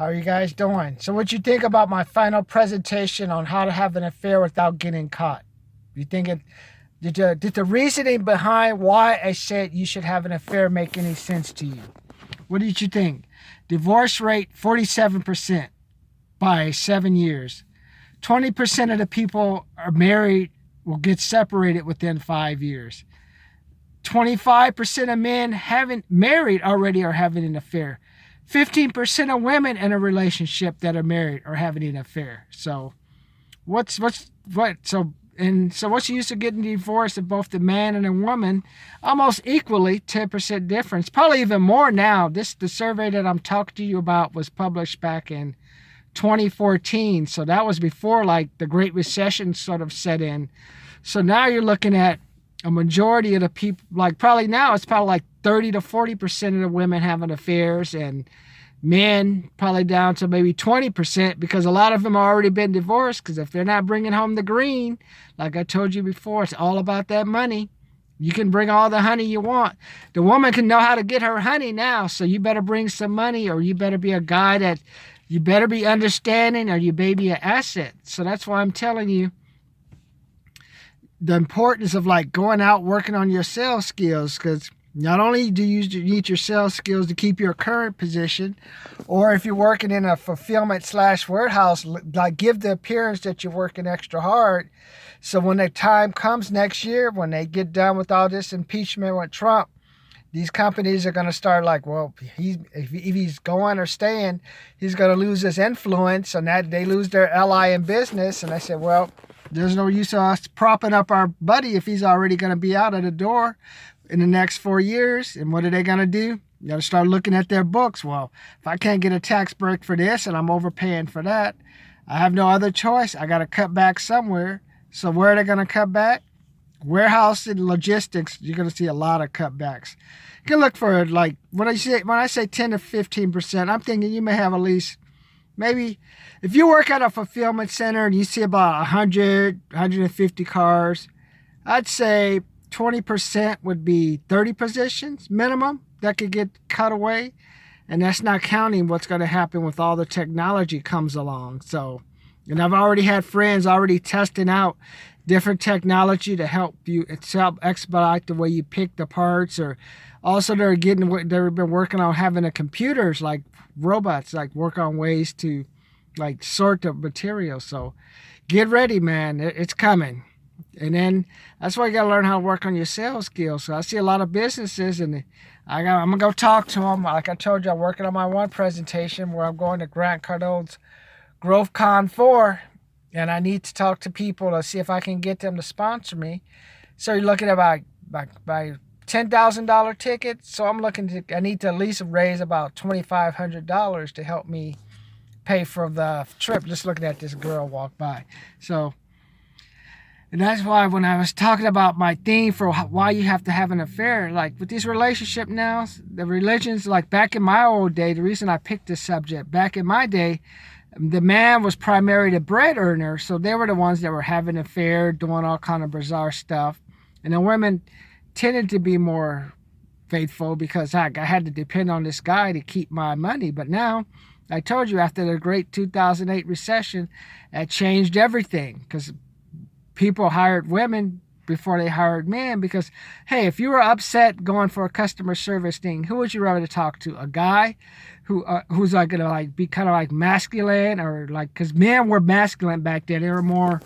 How are you guys doing? So, what you think about my final presentation on how to have an affair without getting caught? You think it did the reasoning behind why I said you should have an affair make any sense to you? What did you think? Divorce rate 47% by 7 years. 20% of the people are married will get separated within 5 years. 25% of men haven't married already are having an affair. 15% of women in a relationship that are married are having an affair. So what's the use of getting divorced if both the man and the woman almost equally 10% difference, probably even more now. The survey that I'm talking to you about was published back in 2014, so that was before like the Great Recession sort of set in. So now you're looking at a majority of the people, like probably now it's probably like 30 to 40% of the women having affairs, and men probably down to maybe 20% because a lot of them have already been divorced. Because if they're not bringing home the green, like I told you before, it's all about that money. You can bring all the honey you want. The woman can know how to get her honey now, so you better bring some money, or you better be a guy that you better be understanding, or you may be an asset. So that's why I'm telling you the importance of like going out working on your sales skills, because not only do you need your sales skills to keep your current position, or if you're working in a fulfillment / warehouse, like give the appearance that you're working extra hard. So when the time comes next year, when they get done with all this impeachment with Trump, these companies are going to start like, well, if he's going or staying, he's going to lose his influence, and that they lose their ally in business. And I said, well, there's no use of us propping up our buddy if he's already going to be out of the door in the next 4 years. And what are they going to do? You got to start looking at their books. Well, if I can't get a tax break for this and I'm overpaying for that, I have no other choice. I got to cut back somewhere. So where are they going to cut back? Warehouse and logistics, you're going to see a lot of cutbacks. You can look for like when I say 10 to 15%, I'm thinking you may have at least maybe if you work at a fulfillment center and you see about 100, 150 cars, I'd say 20% would be 30 positions minimum that could get cut away. And that's not counting what's going to happen with all the technology comes along. So, and I've already had friends already testing out different technology to help you expedite the way you pick the parts, or also they've been working on having the computers like robots like work on ways to like sort the materials. So get ready, man. It's coming. And then that's why you got to learn how to work on your sales skills. So I see a lot of businesses, and I'm going to go talk to them. Like I told you, I'm working on my one presentation where I'm going to Grant Cardone's GrowthCon 4, and I need to talk to people to see if I can get them to sponsor me. So you're looking at about $10,000 tickets. So I need to at least raise about $2,500 to help me pay for the trip. Just looking at this girl walk by. So, and that's why when I was talking about my theme for why you have to have an affair, like with these relationship now, the religions, like back in my old day, the reason I picked this subject, back in my day, the man was primarily the bread earner, so they were the ones that were having an affair, doing all kind of bizarre stuff. And the women tended to be more faithful because I had to depend on this guy to keep my money. But now, I told you, after the great 2008 recession, that changed everything because people hired women before they hired men. Because, hey, if you were upset going for a customer service thing, who would you rather talk to? A guy who's like gonna like be kind of like masculine, or like, because men were masculine back then, they were more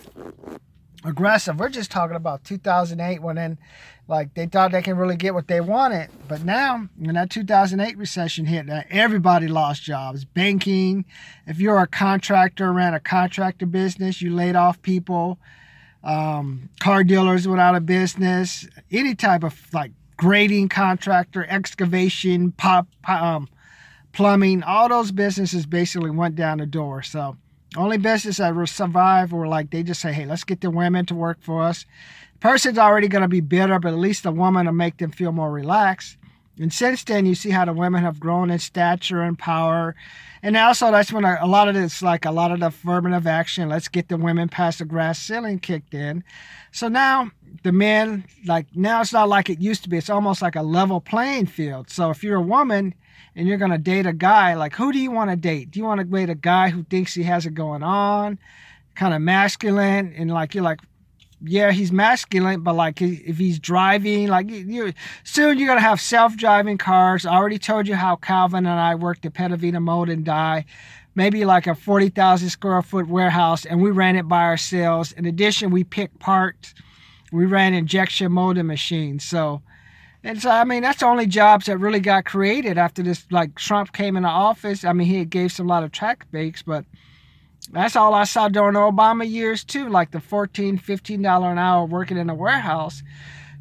aggressive. We're just talking about 2008 when then like they thought they can really get what they wanted. But now when that 2008 recession hit, everybody lost jobs. Banking, if you're a contractor, ran a contractor business, you laid off people. Car dealers went out of business. Any type of like grading contractor, excavation, plumbing, all those businesses basically went down the door. So only business that survived were like, they just say, hey, let's get the women to work for us. Person's already going to be bitter, but at least the woman will make them feel more relaxed. And since then, you see how the women have grown in stature and power. And also, that's when a lot of this, like a lot of the affirmative action, let's get the women past the glass ceiling kicked in. So now the men, like now it's not like it used to be. It's almost like a level playing field. So if you're a woman, and you're going to date a guy, like, who do you want to date? Do you want to date a guy who thinks he has it going on, kind of masculine, and like you're like, yeah, he's masculine, but like if he's driving, like soon you're gonna have self-driving cars. I already told you how Calvin and I worked at Petavita Mold and Dye, maybe like a 40,000 square foot warehouse, and we ran it by ourselves. In addition, we picked parts, we ran injection molding machines. So, and so I mean that's the only jobs that really got created after this. Like Trump came into office. I mean he gave some lot of tax breaks, but that's all I saw during the Obama years too, like the $14, $15 an hour working in a warehouse.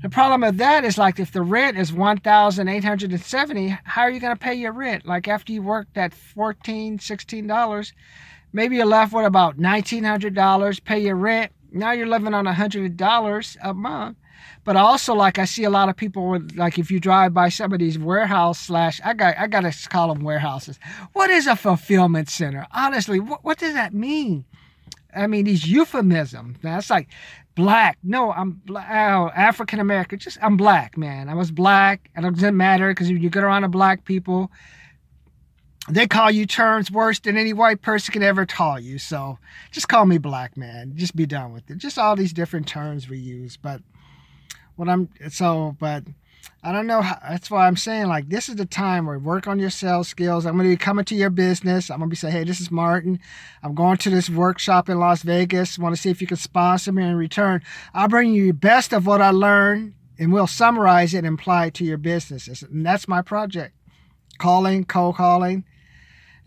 The problem with that is like if the rent is $1,870, how are you going to pay your rent? Like after you work that $14, $16, maybe you're left with about $1,900, pay your rent. Now you're living on $100 a month. But also, like I see a lot of people with, like if you drive by some of these warehouse slash, I gotta call them warehouses. What is a fulfillment center? Honestly, what does that mean? I mean, these euphemisms. That's like black. No, I'm black. Oh, African American. Just I'm black, man. I was black. And it doesn't matter because if you get around to black people, they call you terms worse than any white person could ever call you. So just call me black, man. Just be done with it. Just all these different terms we use, but. But I don't know how, that's why I'm saying like this is the time where work on your sales skills. I'm going to be coming to your business. I'm going to be saying, hey, this is Martin. I'm going to this workshop in Las Vegas. Want to see if you can sponsor me in return. I'll bring you the best of what I learned and we'll summarize it and apply it to your businesses. And that's my project. Cold calling.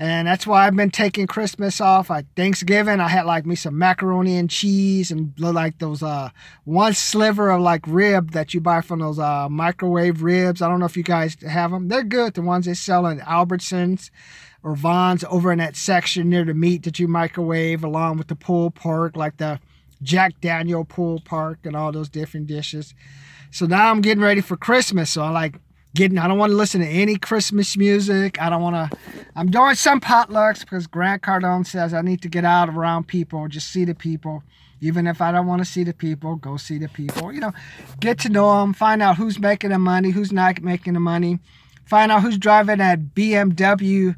And that's why I've been taking Christmas off. Thanksgiving, I had like me some macaroni and cheese and like those one sliver of like rib that you buy from those microwave ribs. I don't know if you guys have them. They're good. The ones they sell in Albertsons or Vons over in that section near the meat that you microwave along with the pulled pork, like the Jack Daniel pulled pork and all those different dishes. So now I'm getting ready for Christmas. So I don't want to listen to any Christmas music. I'm doing some potlucks because Grant Cardone says I need to get out around people, just see the people. Even if I don't want to see the people, go see the people. Get to know them, find out who's making the money, who's not making the money. Find out who's driving that BMW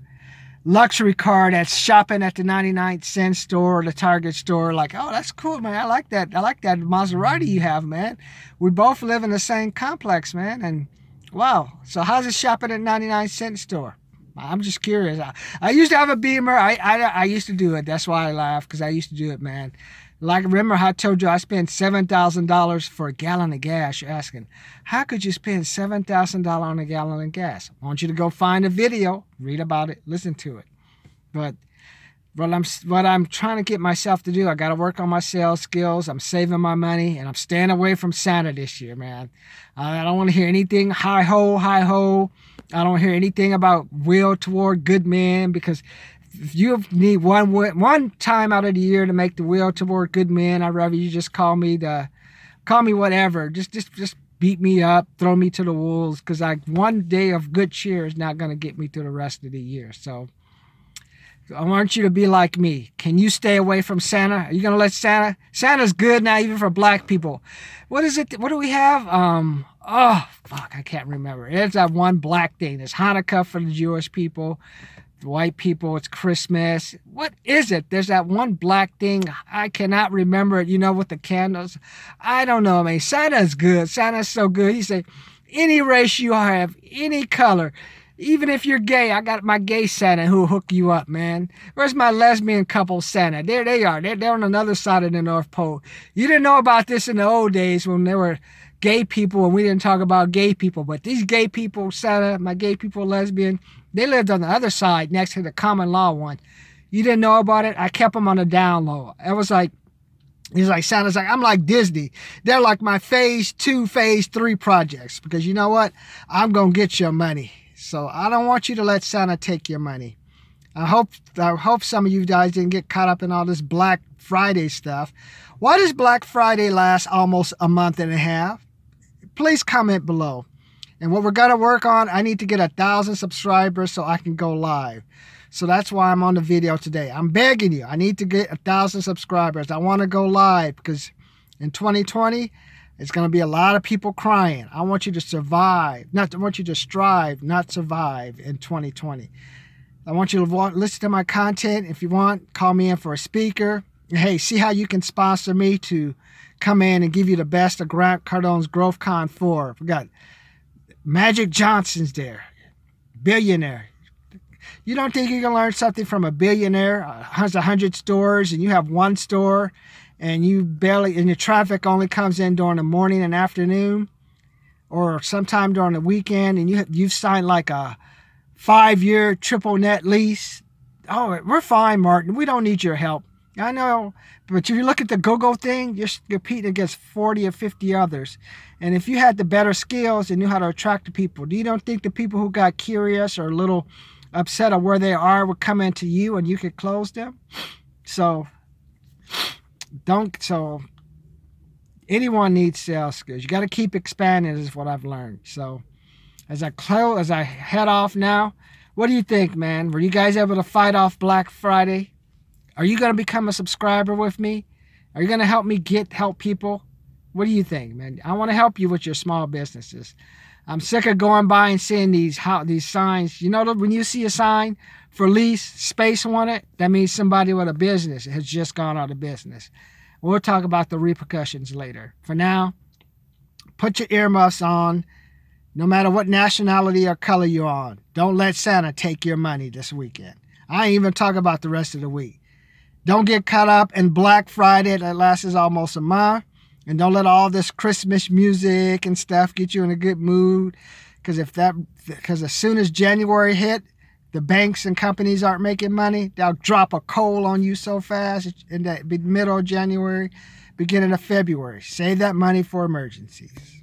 luxury car that's shopping at the 99-cent store or the Target store. Like, oh, that's cool, man. I like that Maserati you have, man. We both live in the same complex, man. And wow. So how's it shopping at 99-cent store? I'm just curious. I used to have a Beamer. I used to do it. That's why I laugh, because I used to do it, man. Like, remember how I told you I spent $7,000 for a gallon of gas? You're asking, how could you spend $7,000 on a gallon of gas? I want you to go find a video, read about it, listen to it. But what I'm trying to get myself to do, I got to work on my sales skills. I'm saving my money, and I'm staying away from Santa this year, man. I don't want to hear anything hi ho, hi ho. I don't hear anything about will toward good men, because if you need one time out of the year to make the will toward good men, I'd rather you just call me whatever. Just beat me up, throw me to the wolves, because one day of good cheer is not going to get me through the rest of the year. So I want you to be like me. Can you stay away from Santa? Are you going to let Santa's good now, even for black people. What is it? What do we have? Oh, fuck, I can't remember. It's that one black thing. It's Hanukkah for the Jewish people. The white people, it's Christmas. What is it? There's that one black thing. I cannot remember it, with the candles. I don't know. I mean, Santa's good. Santa's so good. He said, any race you have, any color, even if you're gay, I got my gay Santa who'll hook you up, man. Where's my lesbian couple Santa? There they are. They're on another side of the North Pole. You didn't know about this in the old days when there were gay people and we didn't talk about gay people. But these gay people, Santa, my gay people, lesbian, they lived on the other side next to the common law one. You didn't know about it? I kept them on the down low. It was like, he's like, Santa's like, I'm like Disney. They're like my phase 2, phase 3 projects. Because you know what? I'm going to get your money. So I don't want you to let Santa take your money. I hope some of you guys didn't get caught up in all this Black Friday stuff. Why does Black Friday last almost a month and a half? Please comment below. And what we're going to work on, I need to get 1,000 subscribers so I can go live. So that's why I'm on the video today. I'm begging you. I need to get 1,000 subscribers. I want to go live because in 2020, It's going to be a lot of people crying. I want you to survive. I want you to strive, not survive in 2020. I want you to listen to my content. If you want, call me in for a speaker. Hey, see how you can sponsor me to come in and give you the best of Grant Cardone's GrowthCon 4. We got Magic Johnson's there, billionaire. You don't think you can learn something from a billionaire? Has 100 stores and you have one store, and your traffic only comes in during the morning and afternoon, or sometime during the weekend, and you've signed like a 5-year triple net lease. Oh, we're fine, Martin. We don't need your help. I know, but if you look at the Google thing, you're competing against 40 or 50 others. And if you had the better skills and knew how to attract the people, do you don't think the people who got curious or a little upset of where they are would come into you and you could close them? So anyone needs sales skills. You got to keep expanding, is what I've learned. So as I head off now, what do you think, man? Were you guys able to fight off Black Friday? Are you going to become a subscriber with me? Are you going to help me help people? What do you think, man? I want to help you with your small businesses. I'm sick of going by and seeing these signs. You know, when you see a sign for lease, space wanted, that means somebody with a business has just gone out of business. We'll talk about the repercussions later. For now, put your earmuffs on, no matter what nationality or color you're on. Don't let Santa take your money this weekend. I ain't even talking about the rest of the week. Don't get caught up in Black Friday that lasts almost a month. And don't let all this Christmas music and stuff get you in a good mood. Because as soon as January hit, the banks and companies aren't making money. They'll drop a coal on you so fast in the middle of January, beginning of February. Save that money for emergencies.